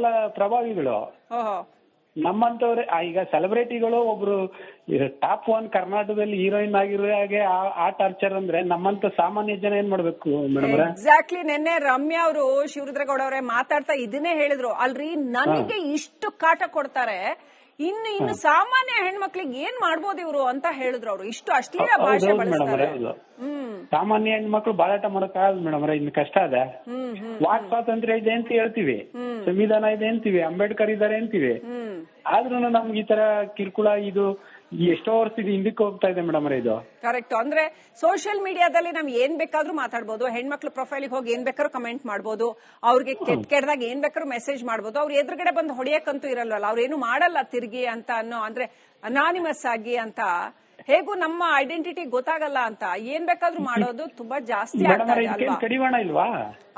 ಅವರೆಲ್ಲ ಪ್ರಭಾವಿಗಳು. ನಮ್ಮಂತವ್ರೆ ಈಗ ಸೆಲೆಬ್ರಿಟಿಗಳು ಒಬ್ರು ಟಾಪ್ 1 ಕರ್ನಾಟಕದಲ್ಲಿ ಹೀರೋಯಿನ್ ಆಗಿರೋ ಹಾಗೆ ಆ ಟಾರ್ಚರ್ ಅಂದ್ರೆ ನಮ್ಮಂತ ಸಾಮಾನ್ಯ ಜನ ಏನ್ ಮಾಡ್ಬೇಕು ಮೇಡಮ್? ಎಕ್ಸಾಕ್ಟ್ಲಿ. ನಿನ್ನೆ ರಮ್ಯಾ ಅವರು ಶಿವರುದ್ರಗೌಡ ಅವರೇ ಮಾತಾಡ್ತಾ ಇದನ್ನೇ ಹೇಳಿದ್ರು, ಅಲ್ರಿ ನನಗೆ ಇಷ್ಟು ಕಾಟ ಕೊಡ್ತಾರೆ, ಇನ್ನು ಸಾಮಾನ್ಯ ಹೆಣ್ಮಕ್ಳಿಗೆ ಏನ್ ಮಾಡ್ಬೋದು ಇವ್ರು ಅಂತ ಹೇಳಿದ್ರು. ಅವರು ಇಷ್ಟು ಅಶ್ಲೀಲ ಭಾಷೆ ಬಳಸ್ತಾರೆ. ಸಾಮಾನ್ಯ ಹೆಣ್ಮಕ್ಳು ಬಾಳಾಟ ಮಾಡಕ್ಕಾಗಲ್ಲ ಮೇಡಮ್, ಇನ್ನು ಕಷ್ಟ ಅದ. ವಾಕ್ ಸ್ವಾತಂತ್ರ್ಯ ಇದೆ ಅಂತ ಹೇಳ್ತೀವಿ, ಸಂವಿಧಾನ ಇದೆ ಅಂತೀವಿ, ಅಂಬೇಡ್ಕರ್ ಇದಾರೆ ಅಂತೀವಿ, ಆದ್ರೂ ನಮ್ಗೆ ಈ ತರ ಕಿರುಕುಳ ಇದು ಎಷ್ಟೋ ವರ್ಷದ ಹಿಂದಕ್ಕೆ ಹೋಗ್ತಾ ಇದೆ ಮೇಡಮ್ ಇದು. ಕರೆಕ್ಟ್. ಅಂದ್ರೆ ಸೋಷಿಯಲ್ ಮೀಡಿಯಾದಲ್ಲಿ ನಾವ್ ಏನ್ ಬೇಕಾದ್ರೂ ಮಾತಾಡ್ಬೋದು, ಹೆಣ್ಮಕ್ಳು ಪ್ರೊಫೈಲ್ ಹೋಗಿ ಏನ್ ಬೇಕಾದ್ರೂ ಕಮೆಂಟ್ ಮಾಡ್ಬೋದು, ಅವ್ರಿಗೆ ಕೆಟ್ಟದಾಗ ಏನ್ ಬೇಕಾದ್ರೂ ಮೆಸೇಜ್ ಮಾಡ್ಬೋದು. ಅವ್ರ ಎದುರುಗಡೆ ಬಂದು ಹೊಡೆಯಕ್ಕಂತೂ ಇರಲ್ವಲ್ಲ, ಅವ್ರೇನು ಮಾಡಲ್ಲ ತಿರ್ಗಿ ಅಂತ ಅನ್ನೋ, ಅಂದ್ರೆ ಅನಾನಿಮಸ್ ಆಗಿ ಅಂತ, ಹೇಗೂ ನಮ್ಮ ಐಡೆಂಟಿಟಿ ಗೊತ್ತಾಗಲ್ಲ ಅಂತ ಏನ್ ಬೇಕಾದ್ರೂ ಮಾಡೋದು ತುಂಬಾ ಜಾಸ್ತಿ ಆಗ್ತದೆ ಅಲ್ವಾ? ಕಡಿವಾಣ ಇಲ್ವಾ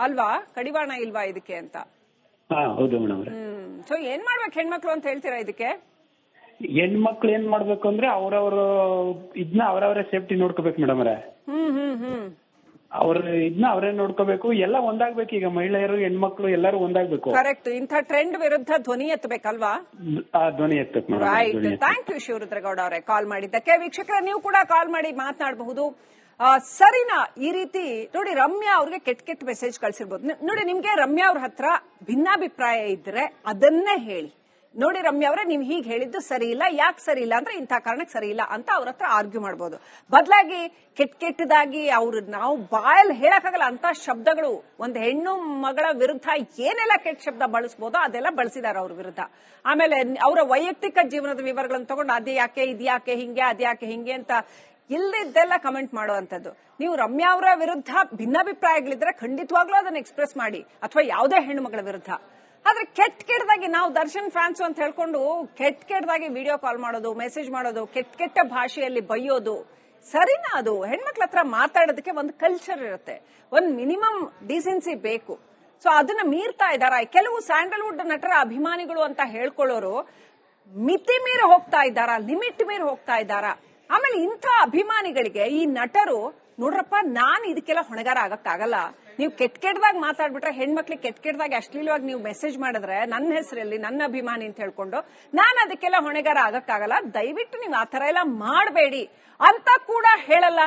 ಅಲ್ವಾ? ಕಡಿವಾಣ ಇಲ್ವಾ ಇದಕ್ಕೆ ಅಂತ? ಹೌದು ಮೇಡಮ್. ಸೊ ಏನ್ ಮಾಡ್ಬೇಕು ಹೆಣ್ಮಕ್ಳು ಅಂತ ಹೇಳ್ತೀರಾ ಇದಕ್ಕೆ? ಹೆಣ್ಮಕ್ಳು ಏನ್ ಮಾಡ್ಬೇಕು ಅಂದ್ರೆ ಅವ್ರವ್ರು ಇದನ್ನ ಅವ್ರವ್ರೇ ಸೇಫ್ಟಿ ನೋಡ್ಕೋಬೇಕು ಮೇಡಮ್ ಅವರೇ. ಅವ್ರ ಇದನ್ನ ಅವರೇ ನೋಡ್ಕೋಬೇಕು, ಎಲ್ಲ ಒಂದಾಗ್ಬೇಕು. ಈಗ ಮಹಿಳೆಯರು ಹೆಣ್ಮಕ್ಳು ಎಲ್ಲರೂ ಒಂದಾಗ್ಬೇಕು. ಕರೆಕ್ಟ್. ಇಂಥ ಟ್ರೆಂಡ್ ವಿರುದ್ಧ ಧ್ವನಿ ಎತ್ತಬೇಕಲ್ವಾ? ಧ್ವನಿ ಎತ್ತಬೇಕು. ರೈಟ್. ಥ್ಯಾಂಕ್ ಯು ಶಿವರುದ್ರಗೌಡ ಅವರೇ ಕಾಲ್ ಮಾಡಿದ್ದಕ್ಕೆ. ವೀಕ್ಷಕರ, ನೀವು ಕೂಡ ಕಾಲ್ ಮಾಡಿ ಮಾತನಾಡಬಹುದು. ಸರಿನಾ ಈ ರೀತಿ? ನೋಡಿ, ರಮ್ಯಾ ಅವ್ರಿಗೆ ಕೆಟ್ಟ ಮೆಸೇಜ್ ಕಳ್ಸಿರ್ಬೋದು. ನೋಡಿ, ನಿಮ್ಗೆ ರಮ್ಯಾ ಅವ್ರ ಹತ್ರ ಭಿನ್ನಾಭಿಪ್ರಾಯ ಇದ್ರೆ ಅದನ್ನೇ ಹೇಳಿ. ನೋಡಿ ರಮ್ಯಾ ಅವರೇ, ನೀವು ಹೀಗೆ ಹೇಳಿದ್ದು ಸರಿ ಇಲ್ಲ, ಯಾಕೆ ಸರಿ ಇಲ್ಲ ಅಂದ್ರೆ ಇಂಥ ಕಾರಣಕ್ಕೆ ಸರಿ ಇಲ್ಲ ಅಂತ ಅವ್ರ ಹತ್ರ ಆರ್ಗ್ಯೂ ಮಾಡಬಹುದು. ಬದಲಾಗಿ ಕೆಟ್ಟದಾಗಿ ಅವ್ರು ನಾವು ಬಾಯಲ್ಲಿ ಹೇಳಕ್ಕಾಗಲ್ಲ ಅಂತ ಶಬ್ದಗಳು, ಒಂದು ಹೆಣ್ಣು ಮಗಳ ವಿರುದ್ಧ ಏನೆಲ್ಲ ಕೆಟ್ಟ ಶಬ್ದ ಬಳಸಬಹುದೋ ಅದೆಲ್ಲ ಬಳಸಿದಾರೆ ಅವ್ರ ವಿರುದ್ಧ. ಆಮೇಲೆ ಅವರ ವೈಯಕ್ತಿಕ ಜೀವನದ ವಿವರಗಳನ್ನು ತಗೊಂಡು ಅದ್ಯಾಕೆ ಇದ್ಯಾಕೆ ಹಿಂಗೆ, ಅದ್ಯಾಕೆ ಹಿಂಗೆ ಅಂತ ಇಲ್ಲದೆಲ್ಲ ಕಮೆಂಟ್ ಮಾಡುವಂತದ್ದು. ನೀವು ರಮ್ಯಾ ಅವರ ವಿರುದ್ಧ ಭಿನ್ನಾಭಿಪ್ರಾಯಗಳಿದ್ರೆ ಖಂಡಿತವಾಗ್ಲೂ ಅದನ್ನ ಎಕ್ಸ್ಪ್ರೆಸ್ ಮಾಡಿ, ಅಥವಾ ಯಾವುದೇ ಹೆಣ್ಣು ಮಗಳ ವಿರುದ್ಧ. ಆದ್ರೆ ಕೆಟ್ಟದಾಗಿ ನಾವು ದರ್ಶನ್ ಫ್ಯಾನ್ಸ್ ಅಂತ ಹೇಳ್ಕೊಂಡು ಕೆಟ್ಟದಾಗಿ ವಿಡಿಯೋ ಕಾಲ್ ಮಾಡೋದು, ಮೆಸೇಜ್ ಮಾಡೋದು, ಕೆಟ್ಟ ಭಾಷೆಯಲ್ಲಿ ಬೈಯೋದು ಸರಿನಾ? ಅದು ಹೆಣ್ಮಕ್ಳ ಹತ್ರ ಮಾತಾಡೋದಕ್ಕೆ ಒಂದು ಕಲ್ಚರ್ ಇರುತ್ತೆ, ಒಂದು ಮಿನಿಮಮ್ ಡೀಸೆನ್ಸಿ ಬೇಕು. ಸೊ ಅದನ್ನ ಮೀರ್ತಾ ಇದಾರ ಕೆಲವು ಸ್ಯಾಂಡಲ್ವುಡ್ ನಟರ ಅಭಿಮಾನಿಗಳು ಅಂತ ಹೇಳ್ಕೊಳ್ಳೋರು. ಮಿತಿ ಮೀರಿ ಹೋಗ್ತಾ ಇದ್ದಾರಾ, ಲಿಮಿಟ್ ಮೀರಿ ಹೋಗ್ತಾ ಇದ್ದಾರಾ? ಆಮೇಲೆ ಇಂಥ ಅಭಿಮಾನಿಗಳಿಗೆ ಈ ನಟರು, ನೋಡ್ರಪ್ಪ ನಾನ್ ಇದಕ್ಕೆಲ್ಲ ಹೊಣೆಗಾರ ಆಗಕ್ಕಾಗಲ್ಲ, ನೀವು ಕೆಟ್ಟದಾಗಿ ಮಾತಾಡ್ಬಿಟ್ರೆ ಹೆಣ್ಮಕ್ಳಿಗೆ ಕೆಟ್ಟದಾಗಿ ಅಶ್ಲೀಲವಾಗಿ ನೀವು ಮೆಸೇಜ್ ಮಾಡಿದ್ರೆ ನನ್ನ ಹೆಸರಲ್ಲಿ ನನ್ನ ಅಭಿಮಾನಿ ಅಂತ ಹೇಳ್ಕೊಂಡು ನಾನು ಅದಕ್ಕೆಲ್ಲ ಹೊಣೆಗಾರ ಆಗಕ್ಕಾಗಲ್ಲ, ದಯವಿಟ್ಟು ನೀವು ಆ ತರ ಎಲ್ಲ ಮಾಡಬೇಡಿ ಅಂತ ಕೂಡ ಹೇಳಲ್ಲ.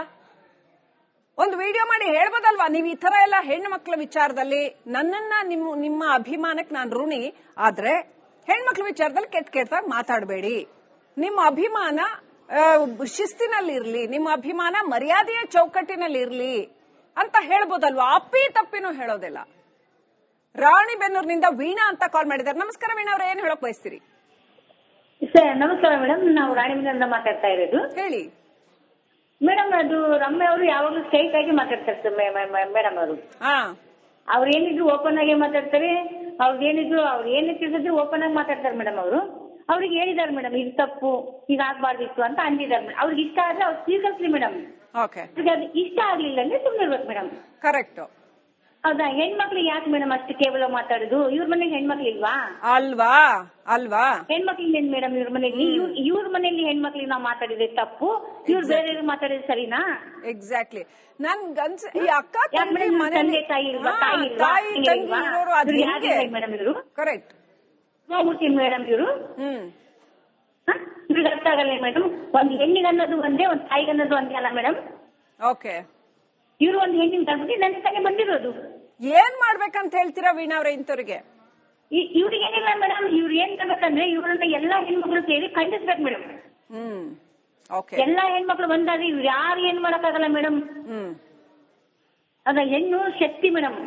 ಒಂದು ವಿಡಿಯೋ ಮಾಡಿ ಹೇಳ್ಬೋದಲ್ವಾ, ನೀವು ಈ ತರ ಎಲ್ಲ ಹೆಣ್ಣು ಮಕ್ಕಳ ವಿಚಾರದಲ್ಲಿ ನನ್ನನ್ನ ನಿಮ್ಮ ಅಭಿಮಾನಕ್ಕೆ ನಾನು ಋಣಿ, ಆದ್ರೆ ಹೆಣ್ಮಕ್ಳ ವಿಚಾರದಲ್ಲಿ ಕೆಟ್ಟದಾಗಿ ಮಾತಾಡಬೇಡಿ, ನಿಮ್ಮ ಅಭಿಮಾನ ಶಿಸ್ತಿನಲ್ಲಿ ಇರ್ಲಿ, ನಿಮ್ಮ ಅಭಿಮಾನ ಮರ್ಯಾದೆಯ ಚೌಕಟ್ಟಿನಲ್ಲಿ ಇರ್ಲಿ ಅಂತ ಹೇಳ್ಬೋದಲ್ವಾ? ಅಪ್ಪಿ ತಪ್ಪಿನೂ ಹೇಳೋದಿಲ್ಲ. ರಾಣಿಬೆನ್ನೂರಿನಿಂದ ವೀಣಾ ಅಂತ ಕಾಲ್ ಮಾಡಿದ್ದಾರೆ. ನಮಸ್ಕಾರ ವೀಣಾ ಅವ್ರೆ, ಏನ್ ಹೇಳಕ್ ಬಯಸ್ತೀರಿ? ಸರ್ ನಮಸ್ಕಾರ ಮೇಡಮ್, ನಾವು ರಾಣಿಬೆನ್ನೂರಿಂದ ಮಾತಾಡ್ತಾ ಇರೋದು. ಹೇಳಿ ಮೇಡಮ್. ಅದು ರಮ್ಯಾ ಅವರು ಯಾವಾಗಲೂ ಸ್ಟ್ರೈಟ್ ಆಗಿ ಮಾತಾಡ್ತಾರೆ ಮೇಡಮ್ ಅವರು. ಅವ್ರು ಏನಿದ್ರು ಓಪನ್ ಆಗಿ ಮಾತಾಡ್ತಾರೆ, ಅವ್ರು ಏನೇ ತಿಳಿಸಿದ್ರು ಓಪನ್ ಆಗಿ ಮಾತಾಡ್ತಾರೆ ಮೇಡಮ್ ಅವರು. ಅವ್ರಿಗೆ ಹೇಳಿದಾರೆ ಮೇಡಮ್, ಇದು ತಪ್ಪು, ಈಗ ಆಗ್ಬಾರ್ದಿತ್ತು ಅಂತ ಅಂದಿದ್ದಾರೆ. ಅವ್ರಿಗೆ ಇಷ್ಟ ಆದ್ರೆ ಅವ್ರು ಸ್ವೀಕರಿಸ್ಲಿ ಮೇಡಮ್. ಅದು ಇಷ್ಟ ಆಗ್ಲಿಲ್ಲ ಅಂದ್ರೆ ಸುಮ್ಮನೆ ಇರ್ಬೇಕು ಮೇಡಮ್. ಕರೆಕ್ಟ್. ಹೌದಾ? ಹೆಣ್ಮಕ್ಳಿಗೆ ಯಾಕೆ ಮೇಡಮ್ ಅಷ್ಟು ಕೇವಲ ಮಾತಾಡುದು? ಇವ್ರ ಮನೆಗೆ ಹೆಣ್ಮಕ್ಳು ಇಲ್ವಾ? ಅಲ್ವಾ ಹೆಣ್ಮಕ್ಳಿಗೆ ಮೇಡಮ್ ಇವ್ರ ಮನೆಯಲ್ಲಿ, ಇವ್ರ ಮನೆಯಲ್ಲಿ ಹೆಣ್ಮಕ್ಳಿಗೆ ನಾವು ಮಾತಾಡಿದ್ರೆ ತಪ್ಪು, ಇವ್ರು ಬೇರೆ ಮಾತಾಡಿದ್ರೆ ಸರಿನಾ? ಎಕ್ಸಾಕ್ಟ್ಲಿ. ನನ್ಗನ್ಸ ಈ ಅಕ್ಕ ತಂದೆ ತಾಯಿ ಇಲ್ವಾ? ಮೇಡಮ್ ಇವರು ಕರೆಕ್ಟ್ ಮೇಡಮ್ ಇವರು ಇವ್ರಿಗೆ ಅರ್ಥ ಆಗಲ್ಲ ಮೇಡಮ್. ಒಂದ್ ಹೆಣ್ಣಿಗೆ ಅನ್ನೋದು ಒಂದೇ, ಒಂದ್ ತಾಯಿಗೆ ಅನ್ನೋದು ಒಂದೇ ಅಲ್ಲ ಮೇಡಮ್. ಓಕೆ. ಇವ್ರು ಒಂದ್ ಹೆಣ್ಣಿನ ತಂದ್ಬಿಟ್ಟು ನನ್ನ ತಾನೇ ಬಂದಿರೋದು. ಏನ್ ಮಾಡ್ಬೇಕಂತ ಹೇಳ್ತೀರಾ ವೀಣಾ ಅವ್ರೆ ಇಂಥವ್ರಿಗೆ? ಇವ್ರಿಗೆ ಏನಿಲ್ಲ ಮೇಡಮ್, ಇವ್ರು ಏನ್ ಮಾಡ್ಬೇಕಂದ್ರೆ ಇವ್ರನ್ನ ಎಲ್ಲಾ ಹೆಣ್ಮಕ್ಳು ಸೇರಿ ಖಂಡಿಸ್ಬೇಕು ಮೇಡಮ್. ಎಲ್ಲಾ ಹೆಣ್ಮಕ್ಳು ಬಂದಾಗ ಇವ್ರು ಯಾರು ಏನ್ ಮಾಡಕ್ಕಾಗಲ್ಲ ಮೇಡಮ್. ಅದ ಹೆಣ್ಣು ಶಕ್ತಿ ಮೇಡಮ್,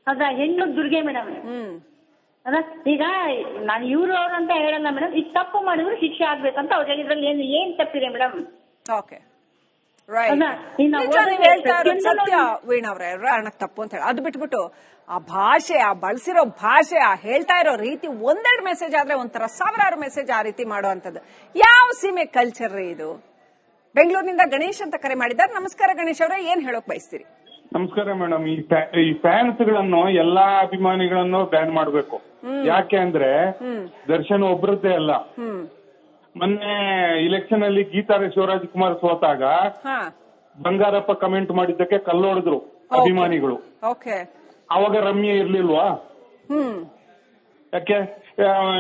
ಅದ ಹೆಣ್ಣು ದುರ್ಗೆ ಮೇಡಮ್. ಅದ ಈಗ ನಾನು ಇವ್ರು ಅವ್ರು ಅಂತ ಹೇಳಲ್ಲ ಮೇಡಮ್. ಈಗ ತಪ್ಪು ಮಾಡಿದ್ರು ಶಿಕ್ಷೆ ಆಗ್ಬೇಕಂತ ಅವ್ರು ಹೇಳಿದ್ರಲ್ಲಿ ಏನ್ ತಪ್ಪಿದೆ ಮೇಡಮ್? ಓಕೆ, ಸತ್ಯ ವೀಣಾ ಅವ್ರೆ, ತಪ್ಪು ಅಂತ ಹೇಳಿ ಅದು ಬಿಟ್ಬಿಟ್ಟು ಆ ಭಾಷೆ, ಆ ಬಳಸಿರೋ ಭಾಷೆ, ಆ ಹೇಳ್ತಾ ಇರೋ ರೀತಿ, ಒಂದೆರಡು ಮೆಸೇಜ್ ಆದ್ರೆ ಒಂಥರ ಸಾವಿರಾರು ಮೆಸೇಜ್ ಆ ರೀತಿ ಮಾಡುವಂತದ್ದು ಯಾವ ಸೀಮೆ ಕಲ್ಚರ್ ರೀ ಇದು? ಬೆಂಗಳೂರಿನಿಂದ ಗಣೇಶ್ ಅಂತ ಕರೆ ಮಾಡಿದ್ದಾರೆ. ನಮಸ್ಕಾರ ಗಣೇಶ್ ಅವರೇ, ಏನ್ ಹೇಳೋಕ್ ಬಯಸ್ತೀರಿ? ನಮಸ್ಕಾರ ಮೇಡಮ್. ಈ ಫ್ಯಾನ್ಸ್ ಗಳನ್ನು ಎಲ್ಲಾ ಅಭಿಮಾನಿಗಳನ್ನು ಬ್ಯಾನ್ ಮಾಡಬೇಕು. ಯಾಕೆ ಅಂದ್ರೆ ದರ್ಶನ್ ಒಬ್ಬರದ್ದೇ ಅಲ್ಲ. ಮೊನ್ನೆ ಇಲೆಕ್ಷನ್ ಅಲ್ಲಿ ಗೀತಾ ಶಿವರಾಜಕುಮಾರ್ ಸೋತಾಗ ಬಂಗಾರಪ್ಪ ಕಮೆಂಟ್ ಮಾಡಿದ್ದಕ್ಕೆ ಕಲ್ಲೊಡೆದ್ರು ಅಭಿಮಾನಿಗಳು. ಅವಾಗ ರಮ್ಯಾ ಇರ್ಲಿಲ್ವಾ? ಯಾಕೆ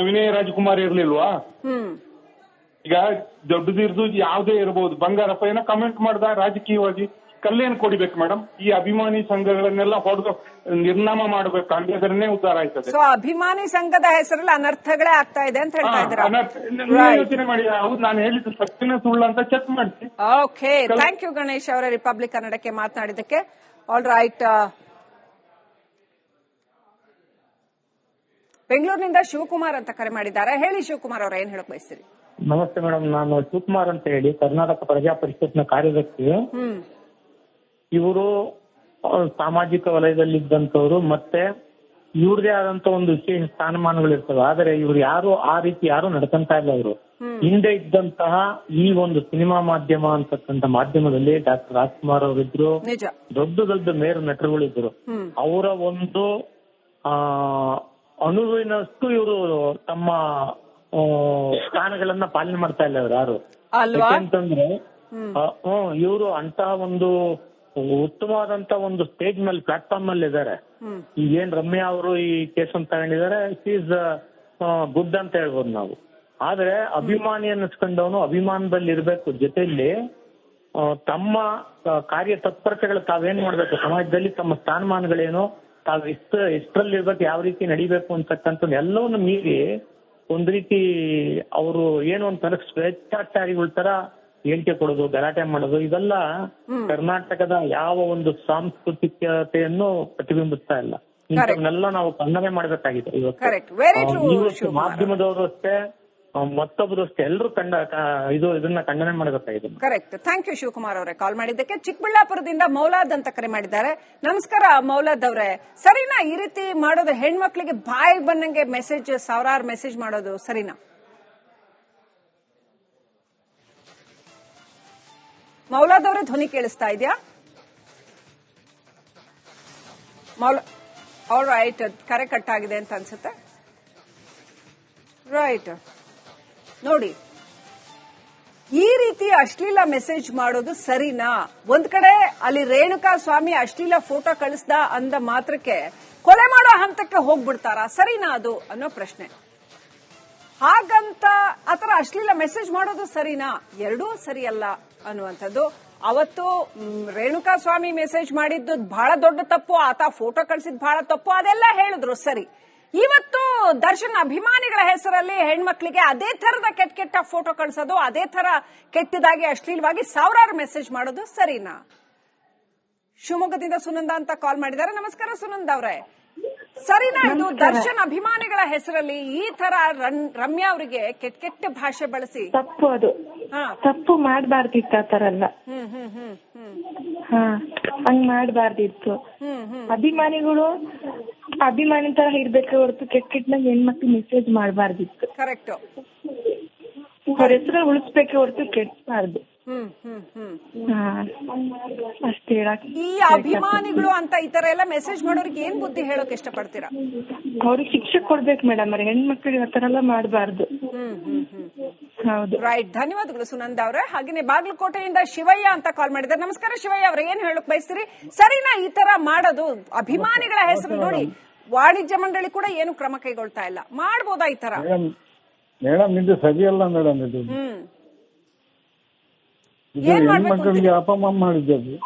ವಿನಯ್ ರಾಜ್ಕುಮಾರ್ ಇರ್ಲಿಲ್ವಾ? ಈಗ ದೊಡ್ಡದಿರ್ದು ಯಾವ್ದೇ ಇರಬಹುದು, ಬಂಗಾರಪ್ಪ ಏನೋ ಕಮೆಂಟ್ ಮಾಡ್ದ ರಾಜಕೀಯವಾಗಿ, ಕಲ್ಲೇನ್ ಕೊಡಿಬೇಕು ಮೇಡಮ್? ಈ ಅಭಿಮಾನಿ ಸಂಘಗಳನ್ನೆಲ್ಲ ಹೊಡೆದು ನಿರ್ನಾಮ ಮಾಡಬೇಕು, ಹಂಗಾದ್ರೇ ಉದ್ಧಾರ ಆಯ್ತದೆ. ಸೊ ಅಭಿಮಾನಿ ಸಂಘದ ಹೆಸರಲ್ಲಿ ಅನರ್ಥಗಳೇ ಆಗ್ತಾ ಇದೆ ಅಂತ ಹೇಳ್ತಾ ಇದ್ದೀರಾ? ಯೋಚನೆ ಮಾಡಿ, ಹೌದು ನಾನು ಹೇಳಿದ್ದು ಸತ್ಯನ ಸುಳ್ಳು ಅಂತ ಚೆಕ್ ಮಾಡಿಸಿ. ಓಕೆ, ಥ್ಯಾಂಕ್ ಯು ಗಣೇಶ್ ಅವರೇ ರಿಪಬ್ಲಿಕ್ ಕನ್ನಡಕ್ಕೆ ಮಾತನಾಡಿದ್ದಕ್ಕೆ. All right. ಬೆಂಗಳೂರಿನಿಂದ ಶಿವಕುಮಾರ್ ಅಂತ ಕರೆ ಮಾಡಿದ್ದಾರೆ. ಹೇಳಿ ಶಿವಕುಮಾರ್ ಅವರ, ಏನ್ ಹೇಳಕ್ ಬಯಸ್ತೀರಿ? ನಮಸ್ತೆ ಮೇಡಮ್, ನಾನು ಶಿವಕುಮಾರ್ ಅಂತ ಹೇಳಿ ಕರ್ನಾಟಕ ಪ್ರಜಾ ಪರಿಷತ್ನ ಕಾರ್ಯದರ್ಶಿ. ಇವರು ಸಾಮಾಜಿಕ ವಲಯದಲ್ಲಿದ್ದಂಥವ್ರು, ಮತ್ತೆ ಇವ್ರದೇ ಆದಂತ ಒಂದು ವಿಶೇಷ ಸ್ಥಾನಮಾನಗಳಿರ್ತವೆ. ಆದರೆ ಇವ್ರು ಆ ರೀತಿ ಯಾರು ನಡ್ಕೊಂತ ಇಲ್ಲ. ಇವರು ಹಿಂದೆ ಇದ್ದಂತಹ ಈ ಒಂದು ಸಿನಿಮಾ ಮಾಧ್ಯಮ ಅಂತಕ್ಕಂಥ ಮಾಧ್ಯಮದಲ್ಲಿ ಡಾಕ್ಟರ್ ರಾಜ್ಕುಮಾರ್ ಅವರಿದ್ರು, ದೊಡ್ಡ ದೊಡ್ಡ ಮೇರು ನಟರುಗಳಿದ್ರು. ಅವರ ಒಂದು ಅನುವಿನಷ್ಟು ಇವರು ತಮ್ಮ ಸ್ಥಾನಗಳನ್ನ ಪಾಲನೆ ಮಾಡ್ತಾ ಇಲ್ಲ ಇವ್ರು ಯಾರು. ಯಾಕೆಂತಂದ್ರೆ ಇವರು ಅಂತ ಒಂದು ಉತ್ತಮವಾದಂತ ಒಂದು ಸ್ಟೇಜ್ ಮೇಲೆ, ಪ್ಲಾಟ್ಫಾರ್ಮ್ ಅಲ್ಲಿ ಇದ್ದಾರೆ. ಈಗೇನ್ ರಮ್ಯಾ ಅವರು ಈ ಕೇಸ್ ಅಂತ ತಗೊಂಡಿದ್ದಾರೆ, ಇಟ್ ಈಸ್ ಗುಡ್ ಅಂತ ಹೇಳ್ಬೋದು ನಾವು. ಆದ್ರೆ ಅಭಿಮಾನಿ ಅನ್ನಿಸ್ಕೊಂಡವನು ಅಭಿಮಾನದಲ್ಲಿ ಇರ್ಬೇಕು, ಜೊತೆಯಲ್ಲಿ ತಮ್ಮ ಕಾರ್ಯ ತತ್ಪರತೆಗಳು ತಾವೇನ್ ಮಾಡ್ಬೇಕು, ಸಮಾಜದಲ್ಲಿ ತಮ್ಮ ಸ್ಥಾನಮಾನಗಳೇನು, ತಾವು ಇಷ್ಟರಲ್ಲಿ ಇರ್ಬೇಕು, ಯಾವ ರೀತಿ ನಡಿಬೇಕು ಅಂತಕ್ಕಂಥ ಎಲ್ಲವನ್ನು ಮೀರಿ ಒಂದ್ ರೀತಿ ಅವರು ಏನು ಒಂಥರ ಸ್ವೇಚ್ಛಾಚಾರಿಗಳ ತರ ಹೇಳಿಕೆ ಕೊಡೋದು, ಗಲಾಟೆ ಮಾಡೋದು, ಇದೆಲ್ಲ ಕರ್ನಾಟಕದ ಯಾವ ಒಂದು ಸಾಂಸ್ಕೃತಿಕತೆಯನ್ನು ಪ್ರತಿಬಿಂಬಿಸ್ತಾ ಇಲ್ಲ. ಇಂಥವನ್ನೆಲ್ಲ ನಾವು ಖಂಡನೆ ಮಾಡ್ಬೇಕಾಗಿದೆ ಇವತ್ತು. ಮಾಧ್ಯಮದವರು ಅಷ್ಟೇ, ಮತ್ತೊಬ್ರು ಅಷ್ಟೇ, ಎಲ್ಲರೂ ಇದನ್ನ ಖಂಡನೆ ಮಾಡಬೇಕಾಗಿದೆ. ಕರೆಕ್ಟ್. ಥ್ಯಾಂಕ್ ಯು ಶಿವಕುಮಾರ್ ಅವರೇ ಕಾಲ್ ಮಾಡಿದ್ದಕ್ಕೆ. ಚಿಕ್ಕಬಳ್ಳಾಪುರದಿಂದ ಮೌಲಾದ್ ಅಂತ ಕರೆ ಮಾಡಿದ್ದಾರೆ. ನಮಸ್ಕಾರ ಮೌಲಾದ್ ಅವರೇ, ಸರಿನಾ ಈ ರೀತಿ ಮಾಡೋದು? ಹೆಣ್ಮಕ್ಳಿಗೆ ಬಾಯಿ ಬಂದಂಗೆ ಮೆಸೇಜ್, ಸಾವಿರಾರು ಮೆಸೇಜ್ ಮಾಡೋದು ಸರಿನಾ? ಮೌಲಾದ್ ಅವರೇ ಧ್ವನಿ ಕೇಳಿಸ್ತಾ ಇದೆಯಾ? ಆಲ್ ರೈಟ್, ಕರೆ ಕಟ್ ಆಗಿದೆ ಅಂತ ಅನ್ಸುತ್ತೆ. ರೈಟ್, ನೋಡಿ ಈ ರೀತಿ ಅಶ್ಲೀಲ ಮೆಸೇಜ್ ಮಾಡೋದು ಸರಿನಾ? ಒಂದ್ ಕಡೆ ಅಲ್ಲಿ ರೇಣುಕಾ ಸ್ವಾಮಿ ಅಶ್ಲೀಲ ಫೋಟೋ ಕಳಿಸ್ದ ಅಂದ ಮಾತ್ರಕ್ಕೆ ಕೊಲೆ ಮಾಡೋ ಹಂತಕ್ಕೆ ಹೋಗ್ಬಿಡ್ತಾರಾ? ಸರಿನಾ ಅದು ಅನ್ನೋ ಪ್ರಶ್ನೆ. ಹಾಗಂತ ಆತರ ಅಶ್ಲೀಲ ಮೆಸೇಜ್ ಮಾಡೋದು ಸರಿನಾ? ಎರಡೂ ಸರಿಯಲ್ಲ ಅನ್ನುವಂಥದ್ದು. ಅವತ್ತು ರೇಣುಕಾ ಸ್ವಾಮಿ ಮೆಸೇಜ್ ಮಾಡಿದ್ದು ಬಹಳ ದೊಡ್ಡ ತಪ್ಪು, ಆತ ಫೋಟೋ ಕಳಿಸಿದ್ ಬಹಳ ತಪ್ಪು, ಅದೆಲ್ಲ ಹೇಳಿದ್ರು ಸರಿ. ಇವತ್ತು ದರ್ಶನ್ ಅಭಿಮಾನಿಗಳ ಹೆಸರಲ್ಲಿ ಹೆಣ್ಮಕ್ಳಿಗೆ ಅದೇ ತರದ ಕೆಟ್ಟ ಫೋಟೋ ಕಳಿಸೋದು, ಅದೇ ತರ ಕೆಟ್ಟದಾಗಿ ಅಶ್ಲೀಲವಾಗಿ ಸಾವಿರಾರು ಮೆಸೇಜ್ ಮಾಡೋದು ಸರಿನಾ? ಶಿವಮೊಗ್ಗದಿಂದ ಸುನಂದ ಅಂತ ಕಾಲ್ ಮಾಡಿದ್ದಾರೆ. ನಮಸ್ಕಾರ ಸುನಂದ ಅವರೇ, ಸರಿನಾ ಇದು? ದರ್ಶನ್ ಅಭಿಮಾನಿಗಳ ಹೆಸರಲ್ಲಿ ಈ ತರ ರಮ್ಯಾ ಅವರಿಗೆ ಕೆಟ್ಟ ಭಾಷೆ ಬಳಸಿ ತಪ್ಪು, ಅದು ತಪ್ಪು ಮಾಡಬಾರ್ದಿತ್ತು. ಆ ತರ ಎಲ್ಲ ಹಂಗ್ ಮಾಡಬಾರ್ದಿತ್ತು. ಅಭಿಮಾನಿಗಳು ಅಭಿಮಾನಿ ತರ ಇರ್ಬೇಕು ಹೊರತು ಕೆಟ್ಟ ಹೆಣ್ಮಕ್ಳು ಮೆಸೇಜ್ ಮಾಡಬಾರ್ದಿತ್ತು. ಕರೆಕ್ಟ್. ಅವ್ರ ಹೆಸರು ಉಳಿಸ್ಬೇಕೆ ಹೊರತು ಕೆಟ್ಟಬಾರ್ದು. ಅಷ್ಟೇ ಹೇಳಕ್. ಈ ಅಭಿಮಾನಿಗಳು ಅಂತ ಈ ತರ ಎಲ್ಲ ಮೆಸೇಜ್ ಮಾಡೋರಿಗೆ ಏನ್ ಬುದ್ಧಿ ಹೇಳೋಕೆ ಇಷ್ಟಪಡ್ತೀರಾ? ಅವ್ರಿಗೆ ಶಿಕ್ಷೆ ಕೊಡ್ಬೇಕು ಮೇಡಮ್, ಅವ್ರ ಹೆಣ್ಮಕ್ಳಿಗೆ ಆ ತರ ಎಲ್ಲ ಮಾಡಬಾರ್ದು. ಹೌದು. ರೈಟ್, ಧನ್ಯವಾದಗಳು ಸುನಂದ ಅವರೇ. ಹಾಗೇನೆ ಬಾಗಲಕೋಟೆಯಿಂದ ಶಿವಯ್ಯ ಅಂತ ಕಾಲ್ ಮಾಡಿದ್ದಾರೆ. ನಮಸ್ಕಾರ ಶಿವಯ್ಯ ಅವರೇ, ಏನ್ ಹೇಳಕ್ ಬಯಸ್ತೀರಿ? ಸರಿನಾ ಈ ತರ ಮಾಡೋದು? ಅಭಿಮಾನಿಗಳ ಹೆಸರು ನೋಡಿ ವಾಣಿಜ್ಯ ಮಂಡಳಿ ಕೂಡ ಏನು ಕ್ರಮ ಕೈಗೊಳ್ತಾ ಇಲ್ಲ, ಮಾಡ್ಬೋದಾ ಈ ತರ? ಮೇಡಮ್ ಇದು ಸರಿಯಲ್ಲ ಮೇಡಮ್. ಇದು ಹೆಣ್ಮಕ್ಳಿಗೆ ಅಪಮಾನ ಮಾಡಿದ್ದು.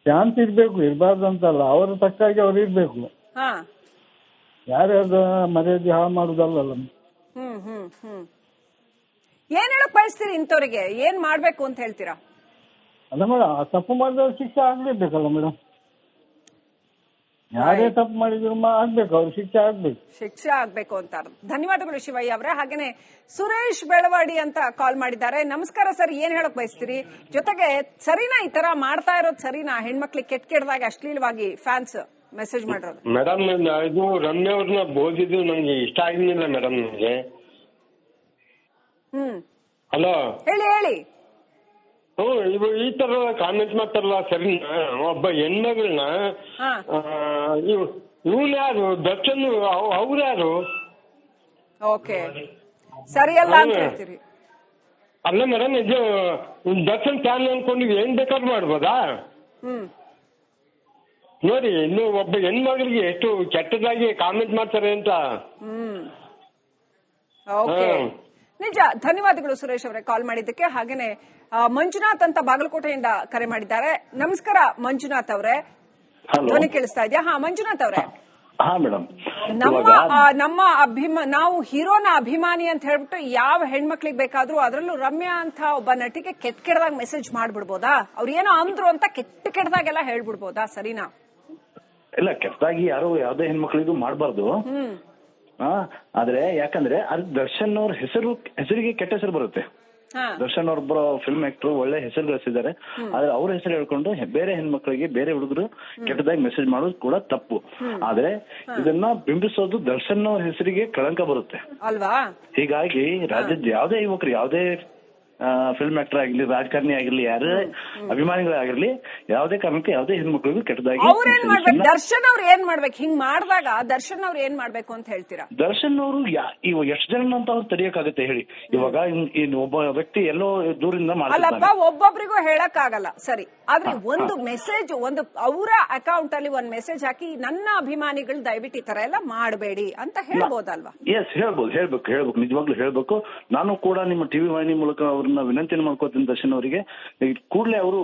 ಚಾನ್ಸ್ ಇರ್ಬೇಕು, ಇರ್ಬಾರ್ದು ಅಂತಲ್ಲ, ಅವ್ರ ತಕ್ಕಾಗಿ ಅವ್ರು ಇರ್ಬೇಕು. ಯಾರ್ಯಾರ್ದು ಮರ್ಯಾದೆ ಹಾಳು ಮಾಡುದಲ್ಲ. ಏನ್ ಹೇಳಕ್ ಬಯಸ್ತೀರಿ? ಇಂಥವ್ರಿಗೆ ಏನ್ ಮಾಡ್ಬೇಕು ಅಂತ ಹೇಳ್ತೀರಾ? ಅಲ್ಲ ಮೇಡಮ್, ತಪ್ಪು ಮಾಡಿದವ್ರು ಶಿಕ್ಷೆ ಆಗ್ಲೇಬೇಕಲ್ಲ ಮೇಡಮ್. ಯಾರೇ ತಪ್ಪು ಮಾಡಿದ್ರು ಆಗ್ಬೇಕು, ಅವ್ರು ಶಿಕ್ಷೆ ಆಗ್ಬೇಕು ಅಂತ. ಧನ್ಯವಾದಗಳು ಶಿವಯ್ಯ ಅವರೇ. ಹಾಗೇನೆ ಸುರೇಶ್ ಬೆಳವಾಡಿ ಅಂತ ಕಾಲ್ ಮಾಡಿದ್ದಾರೆ. ನಮಸ್ಕಾರ ಸರ್, ಏನ್ ಹೇಳಕ್ ಬಯಸ್ತೀರಿ? ಜೊತೆಗೆ ಸರಿನಾ ಈ ತರ ಮಾಡ್ತಾ ಇರೋದು ಸರಿನಾ? ಹೆಣ್ಮಕ್ಳಿಗೆ ಕೆಟ್ಟದಾಗಿ ಅಶ್ಲೀಲವಾಗಿ ಫ್ಯಾನ್ಸ್ ಮೆಸೇಜ್ ಮಾಡಿರೋದು? ಮೇಡಮ್ ಇದು ರಮ್ಯಾ ಅವ್ರನ್ನ ಬೋದಿದ್ದು ನಂಗೆ ಇಷ್ಟ ಆಗಿಲ್ಲ ಮೇಡಮ್. ನನಗೆ ಹಲೋ ಹೇಳಿ. ಈ ತರ ಕಾಮೆಂಟ್ ಮಾಡ್ತಾರಲ್ಲ ಸರಿನಾ? ಒಬ್ಬ ಹೆಣ್ಮಗಳನ್ನ ಇವನ್ ಯಾರು? ದರ್ಶನ್ ಅವ್ರು ಯಾರು? ಓಕೆ, ಸರಿಯಲ್ಲ ಅಂತ ಹೇಳ್ತೀರಿ? ಅಲ್ಲ ಮೇಡಮ್, ಇದು ದರ್ಶನ್ ಫ್ಯಾನ್ ಅನ್ಕೊಂಡು ಏನ್ ಬೇಕಾದ್ರೂ ಮಾಡ್ಬೋದಾ? ನೋಡಿ ಇನ್ನು ಒಬ್ಬ ಹೆಣ್ಮಗಳಿಗೆ ಎಷ್ಟು ಕೆಟ್ಟದಾಗಿ ಕಾಮೆಂಟ್ ಮಾಡ್ತಾರೆ ಅಂತ. ಓಕೆ, ನಿಜ. ಧನ್ಯವಾದಗಳು ಸುರೇಶ್ ಅವರೇ ಕಾಲ್ ಮಾಡಿದ್ದಕ್ಕೆ. ಹಾಗೇನೆ ಮಂಜುನಾಥ್ ಅಂತ ಬಾಗಲಕೋಟೆಯಿಂದ ಕರೆ ಮಾಡಿದ್ದಾರೆ. ನಮಸ್ಕಾರ ಮಂಜುನಾಥ್ ಅವರೇ, ಧ್ವನಿ ಕೇಳಿಸ್ತಾ ಇದೆಯಾ? ಹಾ ಮಂಜುನಾಥ್ ಅವರೇ. ಹಾ ಮೇಡಮ್, ನಮ್ಮ ನಾವು ಹೀರೋನ ಅಭಿಮಾನಿ ಅಂತ ಹೇಳ್ಬಿಟ್ಟು ಯಾವ ಹೆಣ್ಮಕ್ಳಿಗೆ ಬೇಕಾದ್ರೂ, ಅದರಲ್ಲೂ ರಮ್ಯಾ ಅಂತ ಒಬ್ಬ ನಟಿಗೆ ಕೆಟ್ಟದಾಗ ಮೆಸೇಜ್ ಮಾಡ್ಬಿಡ್ಬೋದಾ? ಅವ್ರು ಏನೋ ಅಂದ್ರು ಅಂತ ಕೆಟ್ಟದಾಗೆಲ್ಲ ಹೇಳ್ಬಿಡ್ಬೋದಾ? ಸರಿನಾ? ಇಲ್ಲ, ಕೆಟ್ಟದಾಗಿ ಯಾರು ಯಾವ್ದೇ ಹೆಣ್ಮಕ್ಳಿಗೂ ಮಾಡ್ಬಾರ್ದು. ಆದ್ರೆ ಯಾಕಂದ್ರೆ ಅದು ದರ್ಶನ್ ಅವ್ರ ಹೆಸರಿಗೆ ಕೆಟ್ಟ ಹೆಸರು ಬರುತ್ತೆ. ದರ್ಶನ್ ಅವ್ರೊಬ್ಬರ ಫಿಲ್ಮ್ ಆಕ್ಟರ್ ಒಳ್ಳೆ ಹೆಸರು ಗಳಿಸಿದ್ದಾರೆ. ಆದ್ರೆ ಅವ್ರ ಹೆಸರು ಹೇಳ್ಕೊಂಡು ಬೇರೆ ಹೆಣ್ಮಕ್ಳಿಗೆ, ಬೇರೆ ಹುಡುಗರು ಕೆಟ್ಟದಾಗಿ ಮೆಸೇಜ್ ಮಾಡೋದು ಕೂಡ ತಪ್ಪು. ಆದ್ರೆ ಇದನ್ನ ಬಿಂಬಿಸೋದು ದರ್ಶನ್ ಅವ್ರ ಹೆಸರಿಗೆ ಕಳಂಕ ಬರುತ್ತೆ ಅಲ್ವಾ? ಹೀಗಾಗಿ ರಾಜ್ಯದ ಯಾವುದೇ ಯುವಕರು, ಯಾವುದೇ ಫಿಲ್ಮ್ ಆಕ್ಟರ್ ಆಗಿರ್ಲಿ, ರಾಜಕಾರಣಿ ಆಗಿರ್ಲಿ, ಯಾರೇ ಅಭಿಮಾನಿಗಳಾಗಿರ್ಲಿ, ಯಾವುದೇ ಕಾರಣಕ್ಕೆ ಯಾವುದೇ ಹೆಣ್ಮಕ್ಳಿಗೂ ಕೆಟ್ಟದಾಗಿ. ದರ್ಶನ್ ಅವ್ರು ಏನ್ ಮಾಡ್ಬೇಕು? ಹಿಂಗ್ ಮಾಡಿದಾಗ ದರ್ಶನ್ ಅವ್ರು ಏನ್ ಮಾಡ್ಬೇಕು ಅಂತ ಹೇಳ್ತೀರಾ? ದರ್ಶನ್ ಅವರು ಇವಾಗ ಎಷ್ಟು ಜನ ಅಂತ ಅವ್ರು ತಡೆಯಕ್ಕಾಗತ್ತೆ ಹೇಳಿ? ಇವಾಗ ಒಬ್ಬ ವ್ಯಕ್ತಿ ಎಲ್ಲೋ ದೂರಿಂದ ಅಲ್ಲಪ್ಪ, ಒಬ್ಬೊಬ್ರಿಗೂ ಹೇಳಕ್ ಆಗಲ್ಲ, ಸರಿ. ಆದ್ರೆ ಒಂದು ಮೆಸೇಜ್, ಒಂದು ಅವರ ಅಕೌಂಟ್ ಅಲ್ಲಿ ಒಂದ್ ಮೆಸೇಜ್ ಹಾಕಿ, ನನ್ನ ಅಭಿಮಾನಿಗಳು ದಯವಿಟ್ಟು ಈ ತರ ಎಲ್ಲ ಮಾಡಬೇಡಿ ಅಂತ ಹೇಳ್ಬೋದಲ್ವಾ? ಎಸ್, ಹೇಳ್ಬೇಕು, ನಿಜವಾಗ್ಲೂ ಹೇಳ್ಬೇಕು. ನಾನು ಕೂಡ ನಿಮ್ಮ ಟಿವಿ ವಾಹಿನಿ ಮೂಲಕ ಅವ್ರನ್ನ ವಿನಂತಿಯನ್ನು ಮಾಡ್ಕೋತೀನಿ ದರ್ಶನ್ ಅವರಿಗೆ. ಕೂಡಲೇ ಅವರು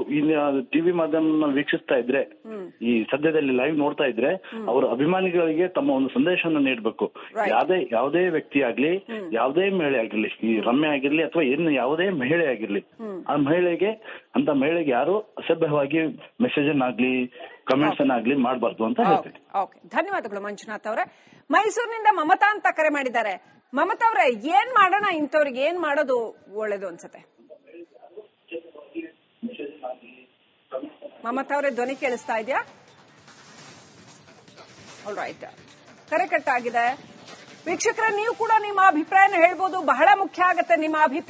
ಟಿವಿ ಮಾಧ್ಯಮ ವೀಕ್ಷಿಸ್ತಾ ಇದ್ರೆ, ಈ ಸದ್ಯದಲ್ಲಿ ಲೈವ್ ನೋಡ್ತಾ ಇದ್ರೆ, ಅವರ ಅಭಿಮಾನಿಗಳಿಗೆ ತಮ್ಮ ಒಂದು ಸಂದೇಶವನ್ನು ನೀಡಬೇಕು. ಯಾವುದೇ ವ್ಯಕ್ತಿ ಆಗ್ಲಿ, ಯಾವುದೇ ಮಹಿಳೆ ಆಗಿರ್ಲಿ, ಈ ರಮ್ಯಾ ಆಗಿರ್ಲಿ ಅಥವಾ ಯಾವುದೇ ಮಹಿಳೆ ಆಗಿರ್ಲಿ, ಆ ಮಹಿಳೆಗೆ ಯಾರು ಅಸಭ್ಯವಾಗಿ ಮೆಸೇಜ್ ಅನ್ನಾಗ್ಲಿ, ಕಮೆಂಟ್ಸ್ ಅನ್ನಾಗ್ಲಿ ಮಾಡಬಾರ್ದು ಅಂತ ಹೇಳ್ತೀನಿ. ಧನ್ಯವಾದಗಳು ಮಂಜುನಾಥ್ ಅವರೇ. ಮೈಸೂರಿನಿಂದ ಮಮತಾ ಅಂತ ಕರೆ ಮಾಡಿದ್ದಾರೆ. ಮಮತಾ ಅವರೇ, ಏನ್ ಮಾಡೋಣ ಇಂಥವ್ರಿಗೆ? ಏನ್ ಮಾಡೋದು ಒಳ್ಳೇದು ಅನ್ಸುತ್ತೆ? ಮಮತಾ ಅವರೇ, ಧ್ವನಿ ಕೇಳಿಸ್ತಾ ಇದೆಯಾ? ಆಲ್ರೈಟ್, ಕರೆ ಕಟ್ ಆಗಿದೆ. ವೀಕ್ಷಕರೇ, ನೀವು ಕೂಡ ನಿಮ್ಮ ಅಭಿಪ್ರಾಯನ ಹೇಳ್ಬೋದು. ಬಹಳ ಮುಖ್ಯ ಆಗುತ್ತೆ ನಿಮ್ಮ ಅಭಿಪ್ರಾಯ.